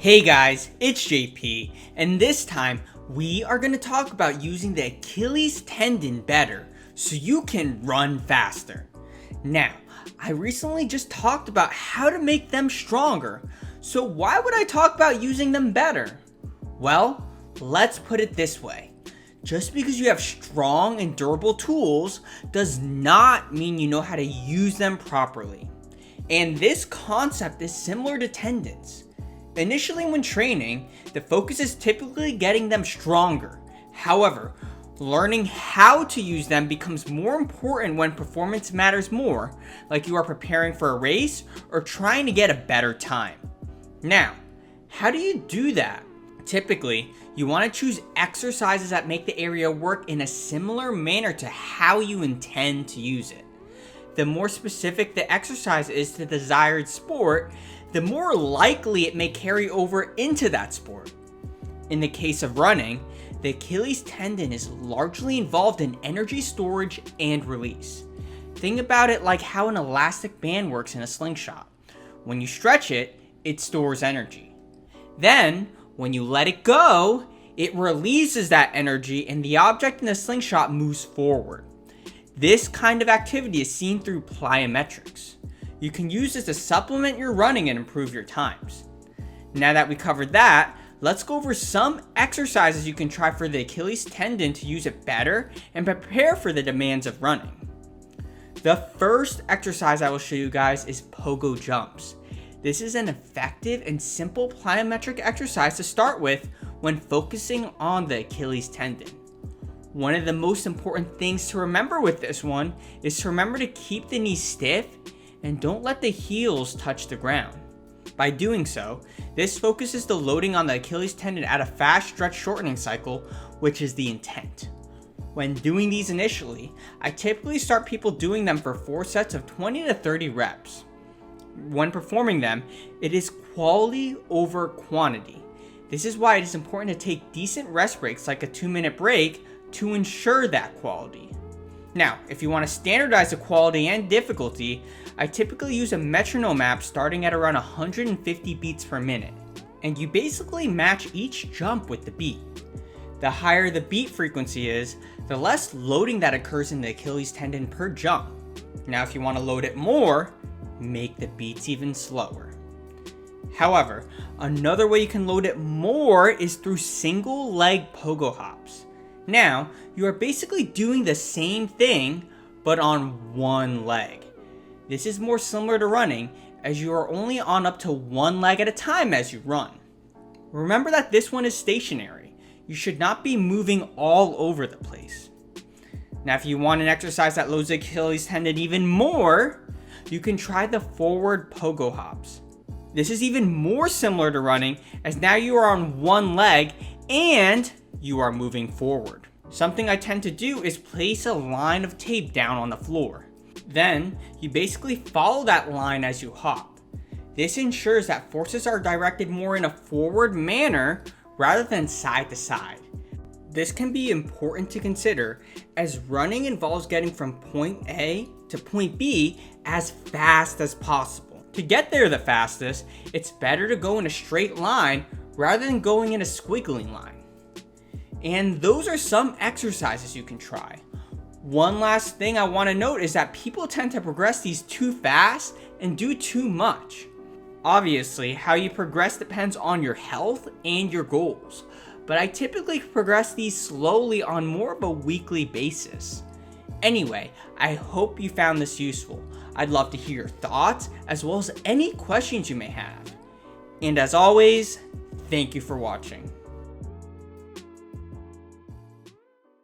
Hey guys, it's JP, and this time we are going to talk about using the Achilles tendon better so you can run faster. Now, I recently just talked about how to make them stronger, so why would I talk about using them better? Well, let's put it this way. Just because you have strong and durable tools does not mean you know how to use them properly. And this concept is similar to tendons. Initially when training, the focus is typically getting them stronger. However, learning how to use them becomes more important when performance matters more, like you are preparing for a race or trying to get a better time. Now, how do you do that? Typically, you want to choose exercises that make the area work in a similar manner to how you intend to use it. The more specific the exercise is to the desired sport, the more likely it may carry over into that sport. In the case of running, the Achilles tendon is largely involved in energy storage and release. Think about it like how an elastic band works in a slingshot. When you stretch it, it stores energy. Then, when you let it go, it releases that energy and the object in the slingshot moves forward. This kind of activity is seen through plyometrics. You can use this to supplement your running and improve your times. Now that we covered that, let's go over some exercises you can try for the Achilles tendon to use it better and prepare for the demands of running. The first exercise I will show you guys is Pogo Jumps. This is an effective and simple plyometric exercise to start with when focusing on the Achilles tendon. One of the most important things to remember with this one is to remember to keep the knees stiff and don't let the heels touch the ground. By doing so, this focuses the loading on the Achilles tendon at a fast stretch shortening cycle, which is the intent. When doing these initially, I typically start people doing them for 4 sets of 20 to 30 reps. When performing them, it is quality over quantity. This is why it is important to take decent rest breaks like a 2-minute break to ensure that quality. Now, if you want to standardize the quality and difficulty, I typically use a metronome app starting at around 150 beats per minute, and you basically match each jump with the beat. The higher the beat frequency is, the less loading that occurs in the Achilles tendon per jump. Now, if you want to load it more, make the beats even slower. However, another way you can load it more is through single leg Pogo Hops. Now, you are basically doing the same thing, but on one leg. This is more similar to running, as you are only on up to one leg at a time as you run. Remember that this one is stationary. You should not be moving all over the place. Now, if you want an exercise that loads the Achilles tendon even more, you can try the forward Pogo Hops. This is even more similar to running, as now you are on one leg and you are moving forward. Something I tend to do is place a line of tape down on the floor. Then, you basically follow that line as you hop. This ensures that forces are directed more in a forward manner rather than side to side. This can be important to consider as running involves getting from point A to point B as fast as possible. To get there the fastest, it's better to go in a straight line rather than going in a squiggly line. And those are some exercises you can try. One last thing I want to note is that people tend to progress these too fast and do too much. Obviously, how you progress depends on your health and your goals, but I typically progress these slowly on more of a weekly basis. Anyway, I hope you found this useful. I'd love to hear your thoughts as well as any questions you may have. And as always, thank you for watching.